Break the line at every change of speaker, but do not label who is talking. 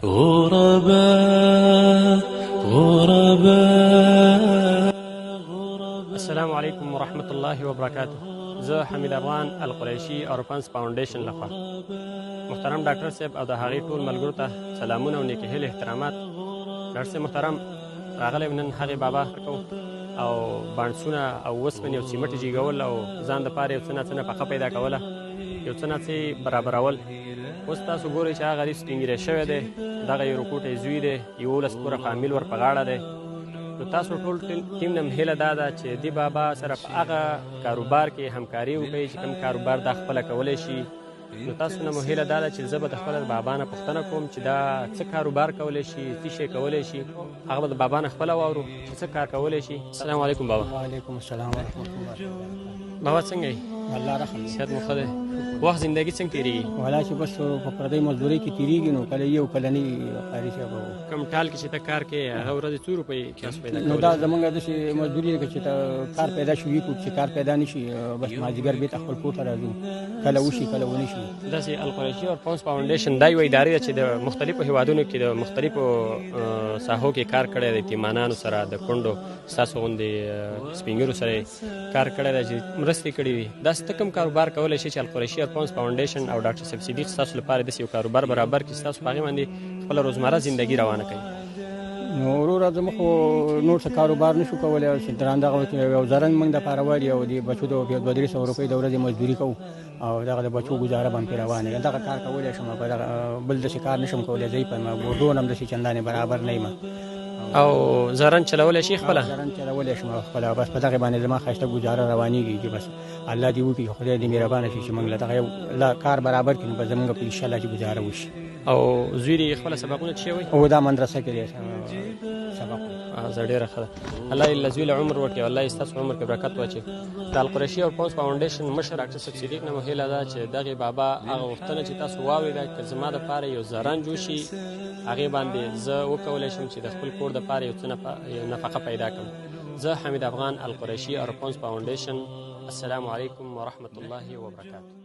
السلام علیکم ورحمت الله وبرکاته. زه حمید افغان القریشي اورپنس فاونډیشن لخوا محترم ډاکټر صاحب او د هغې ټول ملګرو ته سلامونه او نیکې هیلې احترامات. ډاکټر صاحب محترم راغلی نن هغې بابا کوو او بانډسونه او وسپنې او سیمټ جیګول او ځان دپاره یو څه نه پخه پیدا کوله، یو څه نه څه برابرول. اوس تاسو ګورئ چې هغه غریب سپینګیری شوی دی، دغه یو روکوټی زوی دی، 11 پوره فامیل ور په غاړه دی. نو تاسو ټول ټیم نه هیله دا ده چې دې بابا سره په هغه کاروبار کې همکاري وکړئ چې کوم کاروبار دا خپله کولی شي. نو تاسو نه مو هیله دا ده چې زه به د خپله بابا نه پوښتنه کوم چې دا څه کاروبار کولی شي، څه شی کولی شي، هغه به د بابا نه خپله واورو چې څه کار کولی شي. السلام علیکم بابا.
وعلیکم السلام ورحمت الله.
بابا څنګه یې؟
الله رحم.
صحت مو ښه دی؟ وخت زندګي څنګه تېرېږي؟
ولا چې بس په پردۍ مزدورۍ کې تېرېږي، نو کله یو کله نه قاري صاحب.
کوم ټال کې چې ته کار کوې هغه ورځې څو روپۍ کاس پیدا کولی؟
نو دا زمونږ داسې مزدوري ده چې ته کار پیدا شي وي، چې کار پیدا نه شي بس مازدیګر بېرته خپل کور ته راځو، کله وشي کله ونه شي.
داسې القریشي اورپنس فاونډیشن دا یوه ادارې ده چې د مختلفو هېوادونو کې د مختلفو ساحو کې کار کړی دی، یتیمانانو سره، د کونډو ستاسو غوندې سپین ږیرو سره کار کړی دی چې مرستې کړي دي. داسې ته کوم کاروبار کولی شي چې القریشي اورپنس فاونډیشن او ډاکټر صاحب صدیق ستاسو لپاره داسې یو کاروبار برابر کړي چې تاسو په هغې باندې خپله روزمره زندګي روانه کوي؟
نو وروره زموږ خو نور څه کاروبار نشو کولی، چې دغه یو زرنګ موږ دپاره وایي او د بچو د 200 روپۍ د ورځې مزدوري کوو او دغه د بچو ګزاره به هم پرې روانه وي. دغه کار کولی شم، په دغه بل داسې کار نشم کولی، ضعیف یم، ګردون هم داسې چندانې برابر نه یم.
او زرن چلولی شي خپله؟
زرن چلولی شم خپله، بس په دغې باندې زما ښایسته ګزاره روانېږي چې بس الله دې وکړي، خدای دې مهربانه شي چې موږ له دغه یو کار برابر کړي، بس زموږ په انشاءالله چې ګزاره وشي.
او زوی دې خپله سبقونه څه وایي؟
او دا مدرسه کې دی سبق.
زه ډېره ښه ده. الله یې له زوی له عمر وکړي، الله یې ستاسو عمر کې برکت واچوي. د القریشي اورپنس فاونډیشن مشر ډاکټر صاحب صدیق نه مو هیله ده چې دغې بابا هغه غوښتنه چې تاسو واورېده که زما دپاره یو زرن جوړ شي، هغې باندې زه وکولی شم چې د خپل کور دپاره یو څه نفقه پیدا کړم. زه حمید افغان القریشي اورپنس فاونډیشن. السلام علیکم ورحمت الله وبرکاته.